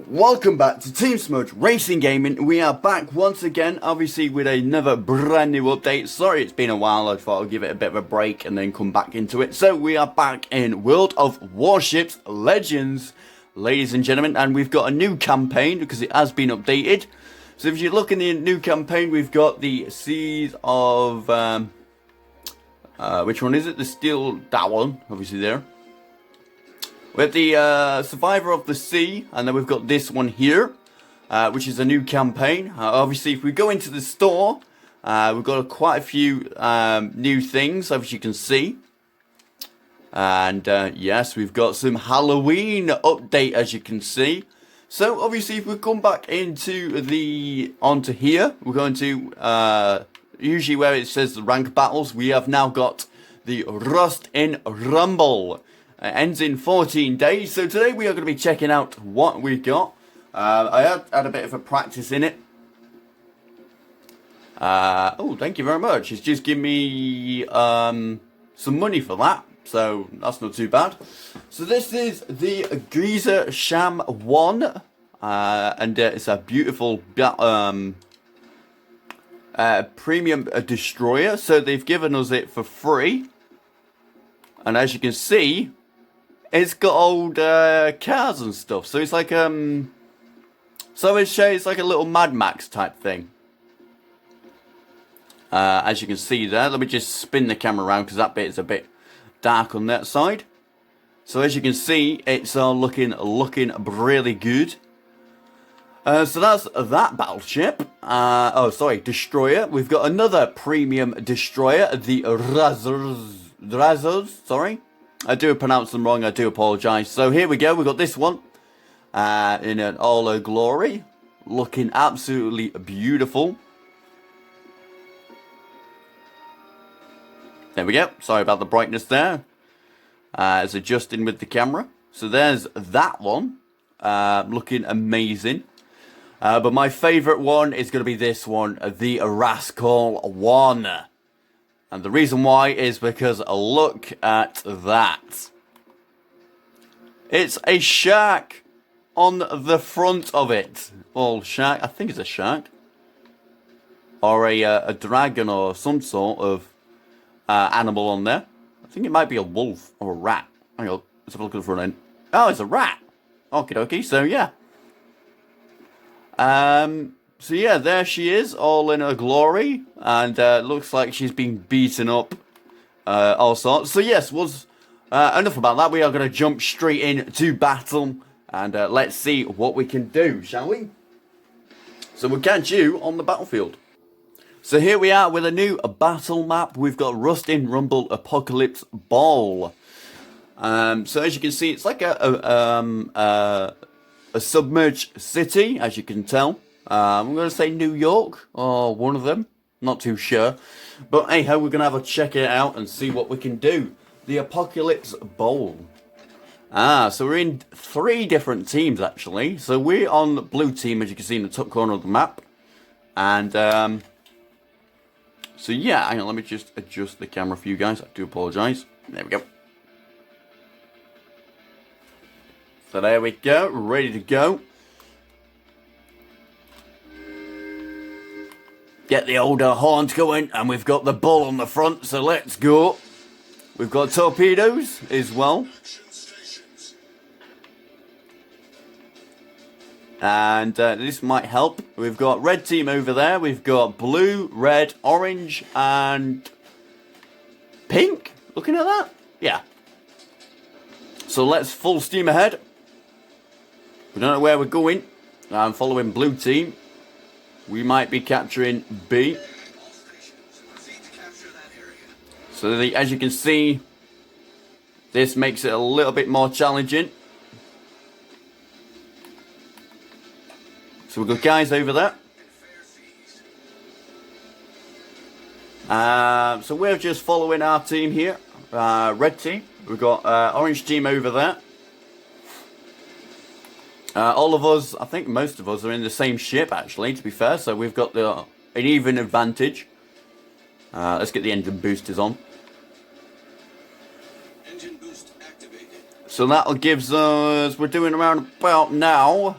Welcome back to Team Smudge Racing Gaming. We are back once again, obviously with another brand new update. Sorry it's been a while, I thought I'd give it a bit of a break and then come back into it. So we are back in World of Warships Legends, ladies and gentlemen, and we've got a new campaign because it has been updated. So if you look in the new campaign, we've got the Seas of, which one is it? The Steel, that one, obviously there. We have the Survivor of the Sea, and then we've got this one here, which is a new campaign. Obviously, if we go into the store, we've got quite a few new things, as you can see. And yes, we've got some Halloween update, as you can see. So obviously, if we come back onto here, we're going to usually where it says the rank battles, we have now got the Rust in Rumble. It ends in 14 days, so today we are going to be checking out what we got. I had a bit of a practice in it. Oh, thank you very much. It's just given me some money for that, so that's not too bad. So this is the Geezer Sham 1, and it's a beautiful premium destroyer, so they've given us it for free. And as you can see, it's got old cars and stuff, so it's like so it's like a little Mad Max type thing. As you can see there, let me just spin the camera around because that bit is a bit dark on that side. So as you can see, it's looking really good. So that's that battleship. Oh, sorry, destroyer. We've got another premium destroyer, the Razors. Sorry. I do pronounce them wrong, I do apologise. So here we go, we've got this one in an all her glory, looking absolutely beautiful. There we go, sorry about the brightness there. It's adjusting with the camera. So there's that one, looking amazing. But my favourite one is going to be this one, the Rascal 1. And the reason why is because look at that. It's a shark on the front of it. Well, shark, I think it's a shark. Or a dragon or some sort of animal on there. I think it might be a wolf or a rat. Hang on, let's have a look at the front end. Oh, it's a rat. Okie dokie, so yeah. So yeah, there she is, all in her glory, and looks like she's been beaten up, all sorts. So yes, enough about that. We are going to jump straight into battle, and let's see what we can do, shall we? So we'll catch you on the battlefield. So here we are with a new battle map. We've got Rust in Rumble Apocalypse Ball. So as you can see, it's like a submerged city, as you can tell. I'm going to say New York, or one of them, not too sure. But anyhow, we're going to have a check it out and see what we can do. The Apocalypse Bowl. So we're in 3 different teams, actually. So we're on the blue team, as you can see in the top corner of the map. And, so yeah, hang on, let me just adjust the camera for you guys. I do apologise. There we go. So there we go, ready to go. Get the older horns going, and we've got the bull on the front, so let's go. We've got torpedoes as well. And this might help. We've got red team over there. We've got blue, red, orange, and pink. Looking at that? Yeah. So let's full steam ahead. We don't know where we're going. I'm following blue team. We might be capturing B. So as you can see, this makes it a little bit more challenging. So we've got guys over there. So we're just following our team here. Red team. We've got orange team over there. All of us, I think most of us are in the same ship, actually, to be fair. So we've got an even advantage. Let's get the engine boosters on. Engine boost activated. So that'll gives us, we're doing around about now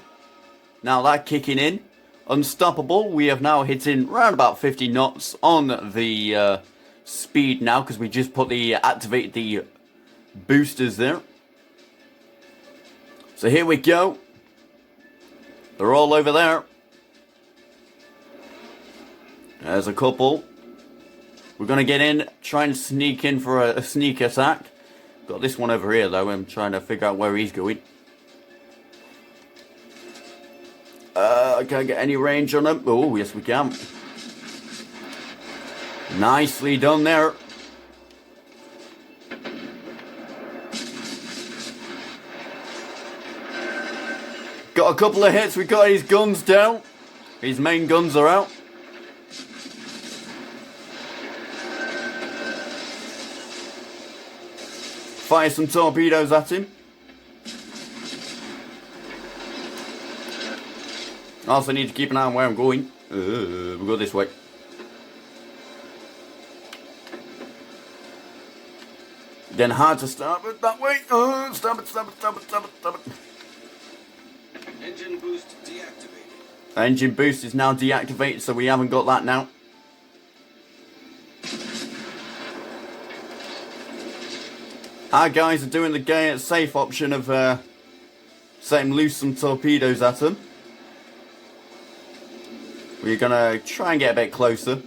Now that kicking in. Unstoppable. We have now hitting around about 50 knots on the speed now because we just put the activated the boosters there. So here we go. They're all over there. There's a couple. We're going to get in, try and sneak in for a sneak attack. Got this one over here though. I'm trying to figure out where he's going. I can't get any range on him. Oh, yes we can. Nicely done there. Got a couple of hits. We got his guns down. His main guns are out. Fire some torpedoes at him. I also need to keep an eye on where I'm going. We'll go this way. Then hard to start it that way. Stop it. Engine boost deactivated. Engine boost is now deactivated, so we haven't got that now. Our guys are doing the safe option of setting loose some torpedoes at them. We're gonna try and get a bit closer.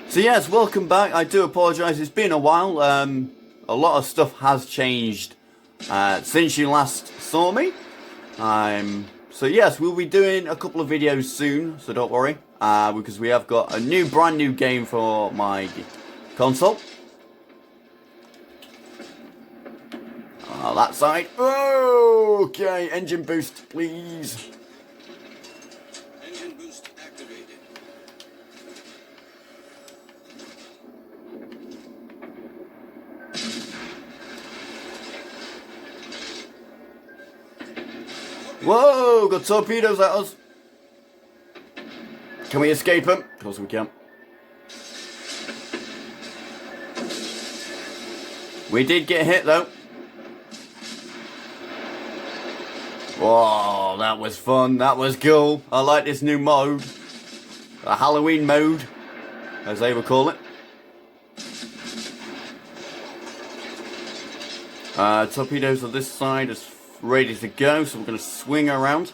So yes, welcome back. I do apologise, it's been a while. A lot of stuff has changed since you last saw me. So yes, we'll be doing a couple of videos soon, so don't worry. Because we have got a brand new game for my console. That side. Okay, engine boost, please. Engine boost activated. Whoa, got torpedoes at us. Can we escape them? Of course we can. We did get hit though. Whoa, that was fun. That was cool. I like this new mode. The Halloween mode, as they would call it. Torpedoes on this side is ready to go, so we're going to swing around.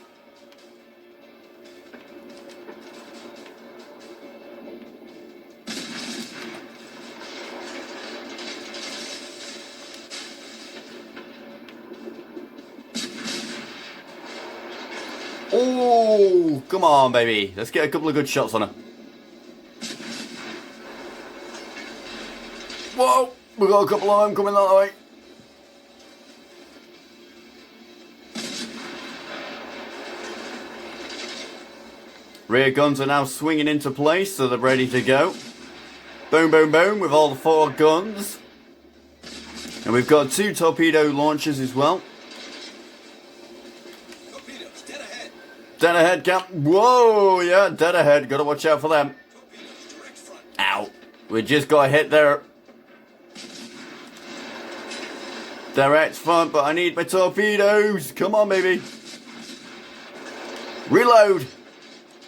Oh, come on, baby. Let's get a couple of good shots on her. Whoa, we got a couple of them coming that way. Rear guns are now swinging into place, so they're ready to go. Boom, boom, boom, with all the 4 guns. And we've got 2 torpedo launchers as well. Torpedoes, dead ahead. Dead ahead, Cap. Whoa, yeah, dead ahead. Gotta watch out for them. Torpedoes, direct front. Ow. We just got hit there. Direct front, but I need my torpedoes. Come on, baby. Reload.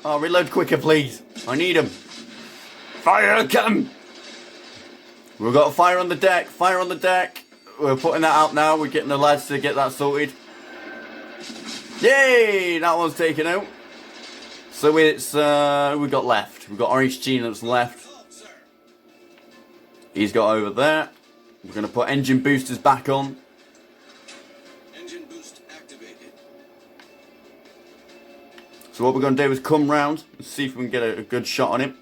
Oh, reload quicker, please. I need them. Fire, come. We've got fire on the deck. Fire on the deck. We're putting that out now. We're getting the lads to get that sorted. Yay! That one's taken out. So it's, we got left. We've got Orange Gene that's left. He's got over there. We're going to put engine boosters back on. Engine boost activated. So what we're going to do is come round and see if we can get a good shot on him.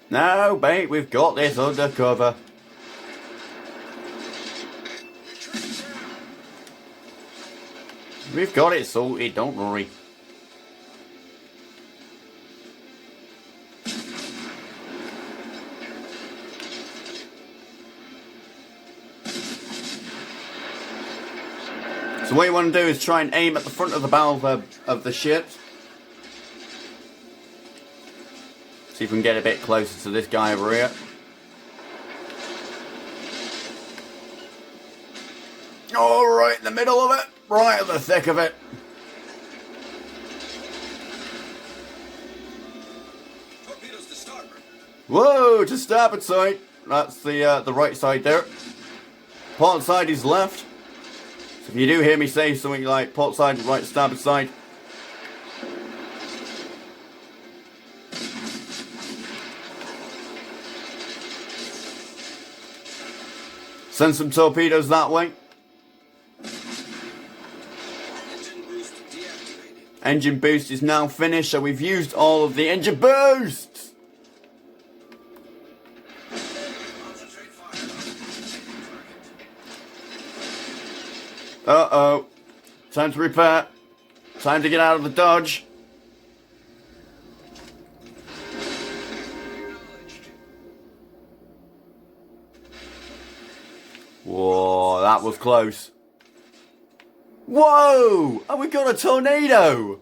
No, mate, we've got this under cover. We've got it sorted, don't worry. So what you want to do is try and aim at the front of the bow of the ship. See if we can get a bit closer to this guy over here. Oh, right in the middle of it. Right in the thick of it. Torpedoes to starboard. Whoa, to starboard side. That's the right side there. Port side is left. So if you do hear me say something like port side, right, starboard side. Send some torpedoes that way. Engine boost deactivated. Engine boost is now finished, so we've used all of the engine boosts. Concentrate fire on the target. Uh-oh. Time to repair. Time to get out of the dodge. Whoa, that was close. Whoa! And we got a tornado!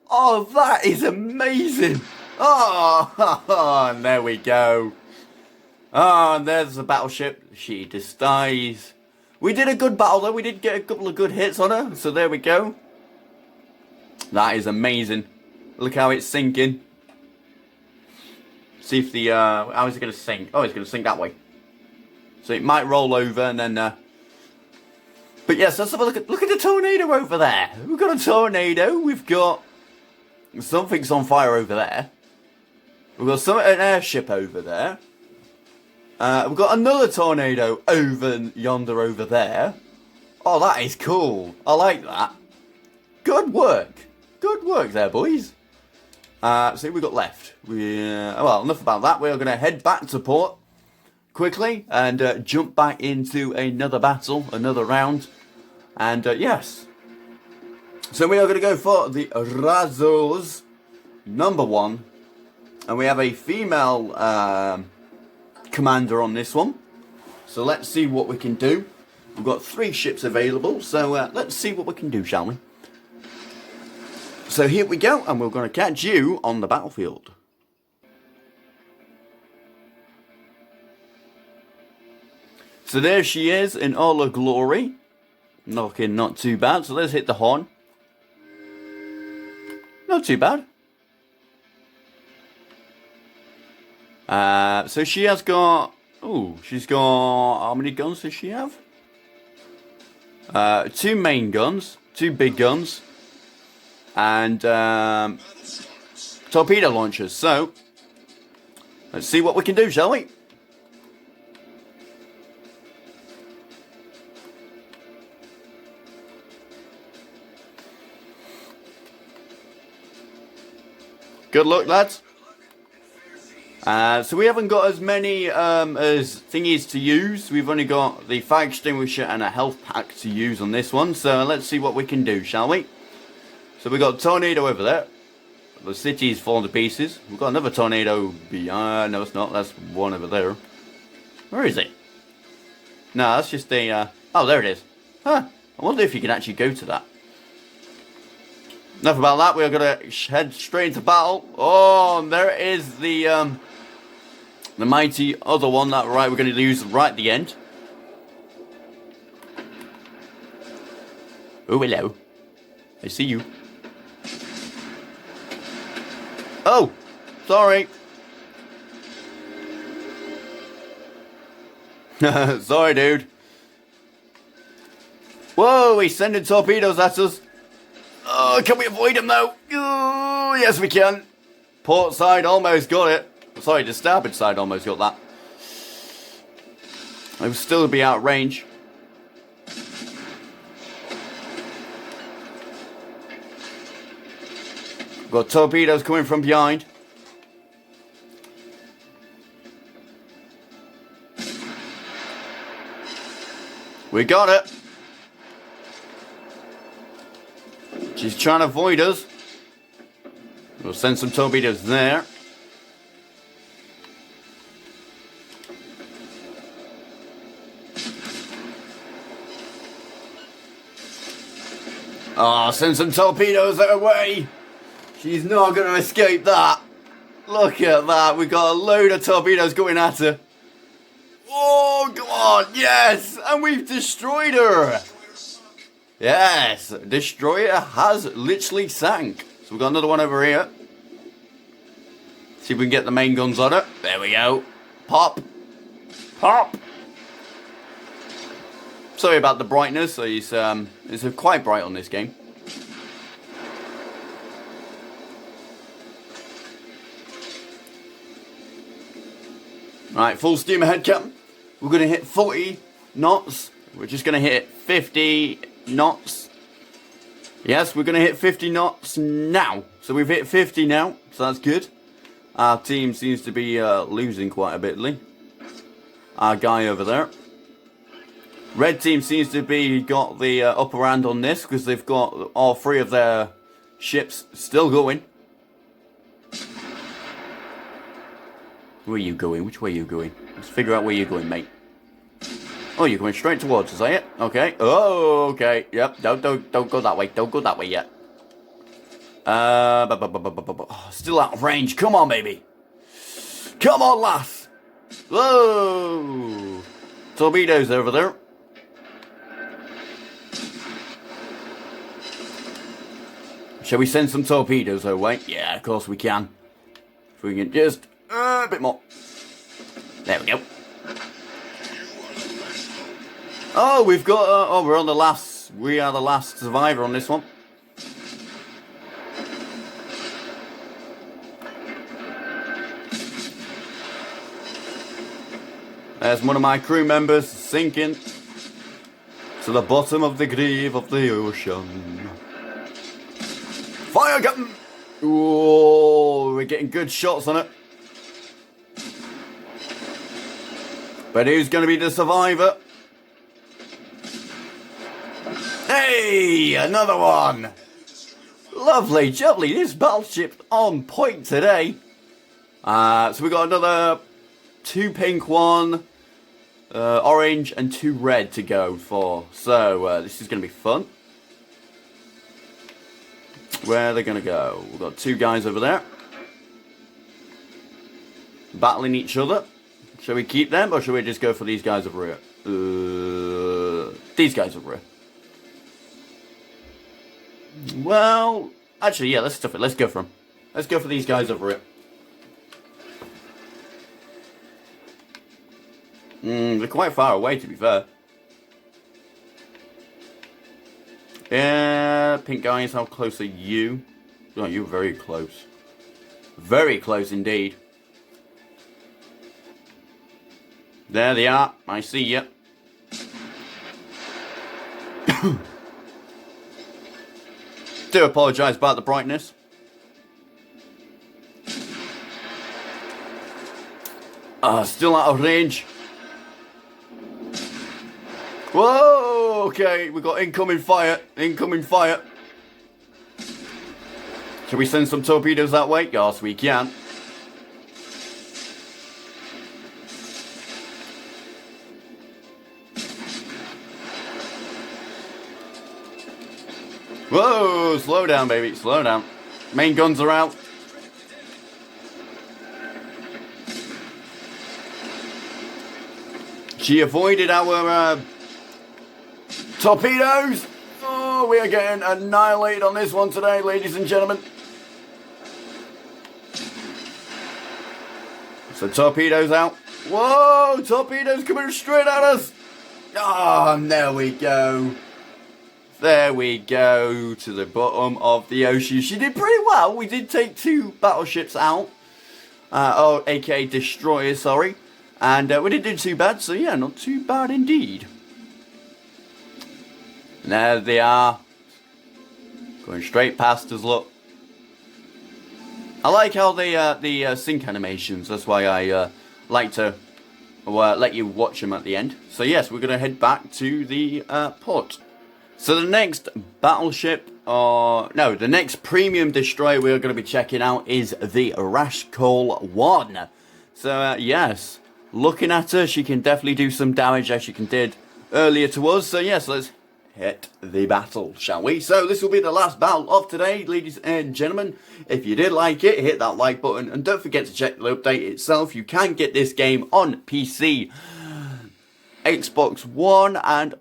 Oh, that is amazing! Oh, and there we go. Oh, and there's the battleship. She dies. We did a good battle though. We did get a couple of good hits on her. So there we go. That is amazing. Look how it's sinking. See if the, how is it going to sink? Oh, it's going to sink that way. So it might roll over and then, but yes, let's have a look at the tornado over there. We've got a tornado. We've got something's on fire over there. We've got an airship over there. We've got another tornado over yonder over there. Oh, that is cool. I like that. Good work. Good work there, boys. So we've got left. Well, enough about that. We're going to head back to port quickly and jump back into another battle, another round. And yes. So we are going to go for the Razos #1. And we have a female commander on this one. So let's see what we can do. We've got 3 ships available. So let's see what we can do, shall we? So here we go. And we're going to catch you on the battlefield. So there she is in all her glory. Looking not too bad. So let's hit the horn. Not too bad. So she has got... Oh, she's got... How many guns does she have? 2 main guns. 2 big guns. And torpedo launchers. So, let's see what we can do, shall we? Good luck, lads. So we haven't got as many as thingies to use. We've only got the fire extinguisher and a health pack to use on this one. So let's see what we can do, shall we? So we got a tornado over there. The city's falling to pieces. We've got another tornado behind. No, it's not. That's one over there. Where is it? No, that's just a... Oh, there it is. Huh. I wonder if you can actually go to that. Enough about that. We're going to head straight into battle. Oh, and there is the mighty other one that we're going to use right at the end. Oh, hello. I see you. Oh, sorry. Sorry, dude. Whoa, he's sending torpedoes at us. Oh, can we avoid him though? Oh, yes, we can. Port side almost got it. Sorry, the starboard side almost got that. It would still be out of range. Got torpedoes coming from behind. We got it. She's trying to avoid us. We'll send some torpedoes there. Oh, send some torpedoes her way. She's not going to escape that. Look at that. We got a load of torpedoes going at her. Oh, come on. Yes. And we've destroyed her. Yes. Destroyer has literally sank. So we've got another one over here. See if we can get the main guns on it. There we go. Pop. Pop. Sorry about the brightness. It's quite bright on this game. Right, full steam ahead, Captain. We're going to hit 40 knots. We're just going to hit 50 knots. Yes, we're going to hit 50 knots now. So we've hit 50 now, so that's good. Our team seems to be losing quite a bitly. Our guy over there. Red team seems to be got the upper hand on this because they've got all three of their ships still going. Where are you going? Which way are you going? Let's figure out where you're going, mate. Oh, you're going straight towards us, are you? Okay. Oh, okay. Yep. Don't go that way. Don't go that way yet. Still out of range. Come on, baby. Come on, lass. Whoa. Torpedoes over there. Shall we send some torpedoes our way? Yeah, of course we can. If we can just a bit more. There we go. Oh, we've got. We're on the last. We are the last survivor on this one. There's one of my crew members sinking to the bottom of the grave of the ocean. Fire, Captain! Oh, we're getting good shots on it. But who's going to be the survivor? Hey, another one! Lovely, jubbly. This battleship's on point today. So we got another 2 pink, 1 orange, and 2 red to go for. So this is going to be fun. Where are they going to go? We've got 2 guys over there. Battling each other. Shall we keep them, or shall we just go for these guys over here? These guys over here. Well, actually, yeah, let's stuff it. Let's go for them. Let's go for these guys over here. They're quite far away, to be fair. Yeah, pink guys, how close are you? Oh, you're very close. Very close indeed. There they are. I see you. Do apologise about the brightness. Still out of range. Whoa, okay, we got incoming fire. Incoming fire. Shall we send some torpedoes that way? Yes, we can. Whoa, slow down, baby, slow down. Main guns are out. She avoided our torpedoes. Oh, we are getting annihilated on this one today, ladies and gentlemen. So torpedoes out. Whoa, torpedoes coming straight at us. Ah, there we go. There we go, to the bottom of the ocean. She did pretty well. We did take 2 battleships out. aka destroyers, sorry. And we didn't do too bad, so yeah, not too bad indeed. And there they are. Going straight past us, look. I like how the sync animations, that's why I like to let you watch them at the end. So yes, we're going to head back to the port. So the next battleship, the next premium destroyer we're going to be checking out is the Rashkol 1. So yes, looking at her, she can definitely do some damage as she did earlier to us. So yes, let's hit the battle, shall we? So this will be the last battle of today, ladies and gentlemen. If you did like it, hit that like button, and don't forget to check the update itself. You can get this game on PC, Xbox One, and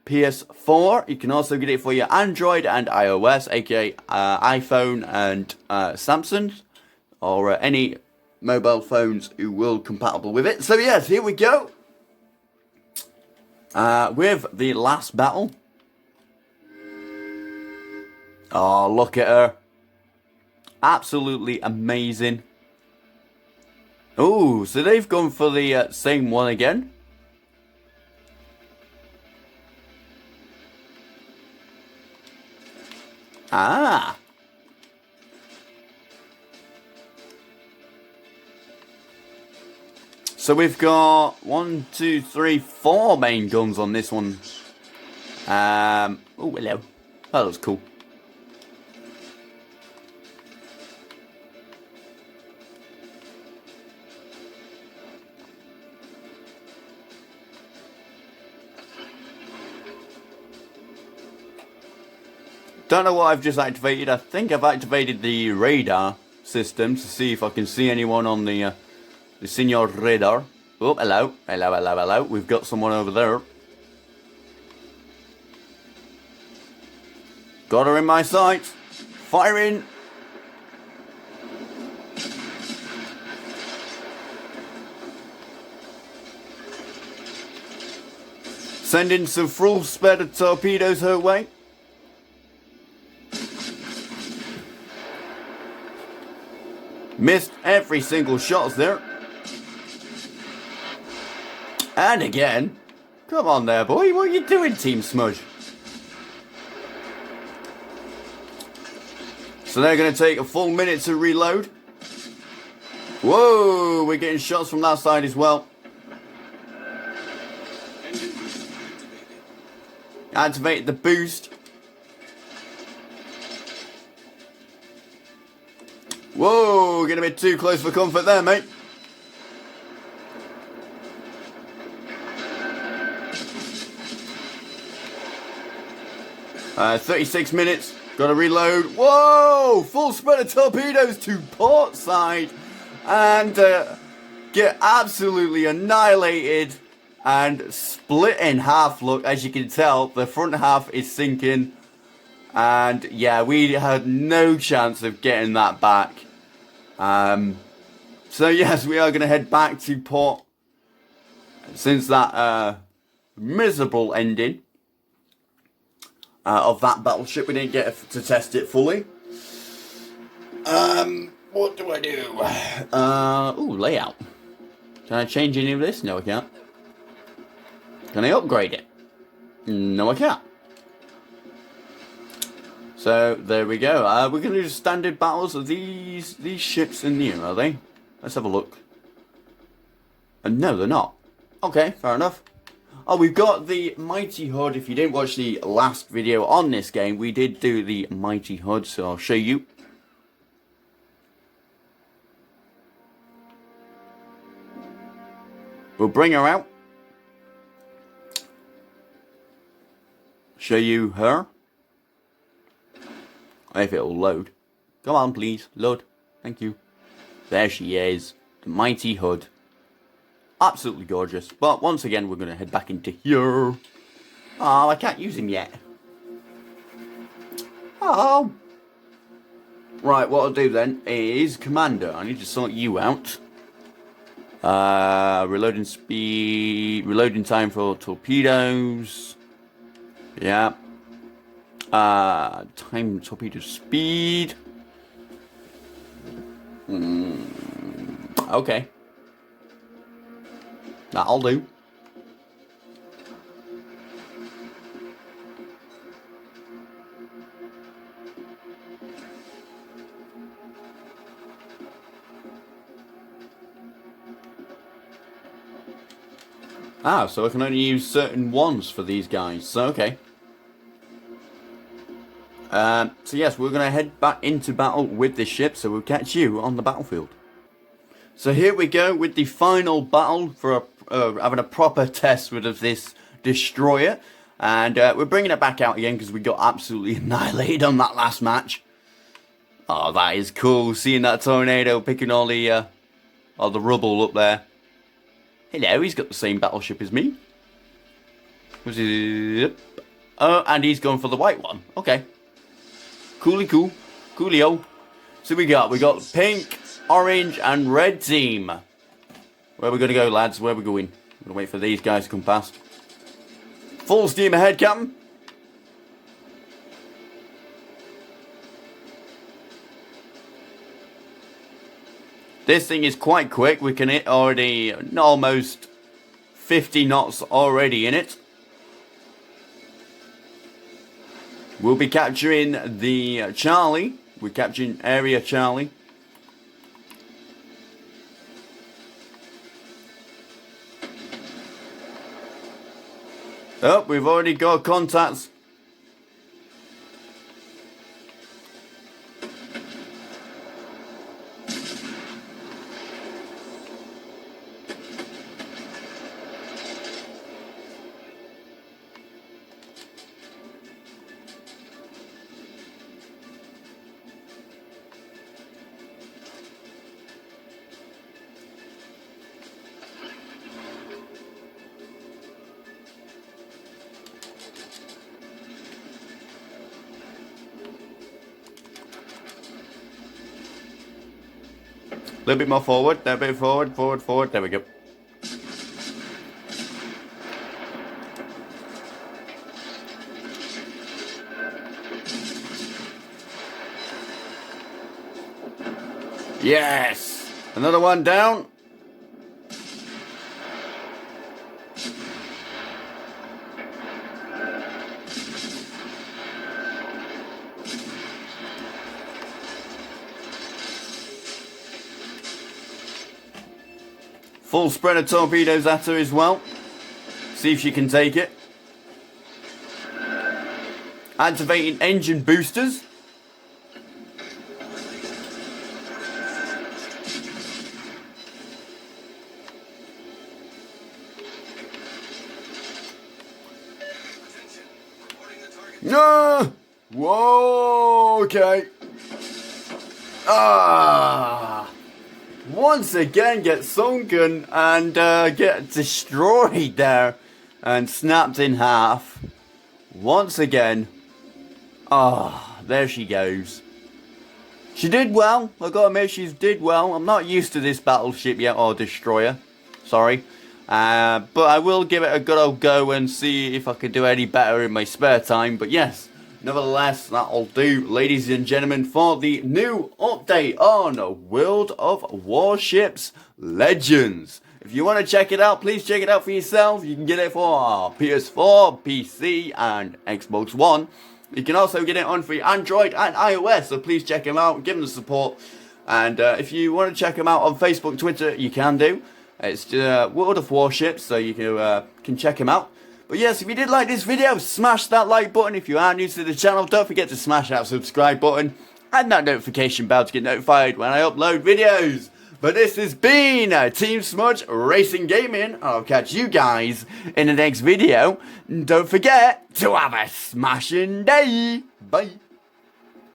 PS4. You can also get it for your Android and iOS, aka iPhone and Samsung, or any mobile phones who will compatible with it. So yes, here we go. With the last battle. Oh, look at her. Absolutely amazing. Oh, so they've gone for the same one again. Ah. So we've got 1, 2, 3, 4 main guns on this one. Oh, hello. That looks cool. Don't know what I've just activated. I think I've activated the radar system to see if I can see anyone on the Senor radar. Oh, hello. Hello, hello, hello. We've got someone over there. Got her in my sights. Firing. Sending some full sped of torpedoes her way. Missed every single shot there. And again. Come on there, boy. What are you doing, Team Smudge? So they're going to take a full minute to reload. Whoa, we're getting shots from that side as well. Engine boost activated. Activate the boost. Whoa, getting a bit too close for comfort there, mate. Uh, 36 minutes. Gotta reload. Whoa! Full spread of torpedoes to port side. And get absolutely annihilated and split in half. Look, as you can tell, the front half is sinking. And yeah, we had no chance of getting that back. So yes, we are going to head back to port. Since that miserable ending of that battleship, we didn't get to test it fully. What do I do? Ooh, layout. Can I change any of this? No, I can't. Can I upgrade it? No, I can't. So there we go. We're going to do standard battles of these ships in here, are they? Let's have a look. No, they're not. Okay, fair enough. Oh, we've got the Mighty HUD. If you didn't watch the last video on this game, we did do the Mighty HUD, so I'll show you. We'll bring her out. Show you her. If it'll load. Come on, please. Load. Thank you. There she is. The Mighty HUD. Absolutely gorgeous. But once again, we're going to head back into here. Oh, I can't use him yet. Oh. Right, what I'll do then is Commander. I need to sort you out. Reloading speed. Reloading time for torpedoes. Yeah. Time torpedo speed. Okay. That'll do. Ah, so I can only use certain ones for these guys. So, okay. So yes, we're going to head back into battle with this ship, so we'll catch you on the battlefield. So here we go with the final battle for having a proper test with this destroyer. And we're bringing it back out again because we got absolutely annihilated on that last match. Oh, that is cool, seeing that tornado picking all the rubble up there. Hello, he's got the same battleship as me. Was it? Oh, and he's going for the white one. Okay. Coolio. So we got pink, orange, and red team. Where are we going to go, lads? Where are we going? I'm going to wait for these guys to come past. Full steam ahead, Captain. This thing is quite quick. We can hit already almost 50 knots already in it. We'll be capturing the Charlie. We're capturing area Charlie. Oh, we've already got contacts. A little bit more forward, a bit forward. There we go. Yes! Another one down. Full spread of torpedoes at her as well. See if she can take it. Activating engine boosters. No! Whoa! Okay. Once again get sunken and get destroyed there and snapped in half. Once again. There she goes. She did well. I gotta admit, she did well. I'm not used to this battleship yet, or destroyer. Sorry. But I will give it a good old go and see if I can do any better in my spare time. But yes, nevertheless, that'll do, ladies and gentlemen, for the new update on World of Warships Legends. If you want to check it out, please check it out for yourself. You can get it for PS4, PC, and Xbox One. You can also get it on for Android and iOS, so please check them out, give them the support. And if you want to check them out on Facebook, Twitter, you can do. It's World of Warships, so you can check them out. But yes, if you did like this video, smash that like button. If you are new to the channel, don't forget to smash that subscribe button and that notification bell to get notified when I upload videos. But this has been Team Smudge Racing Gaming. I'll catch you guys in the next video. Don't forget to have a smashing day. Bye.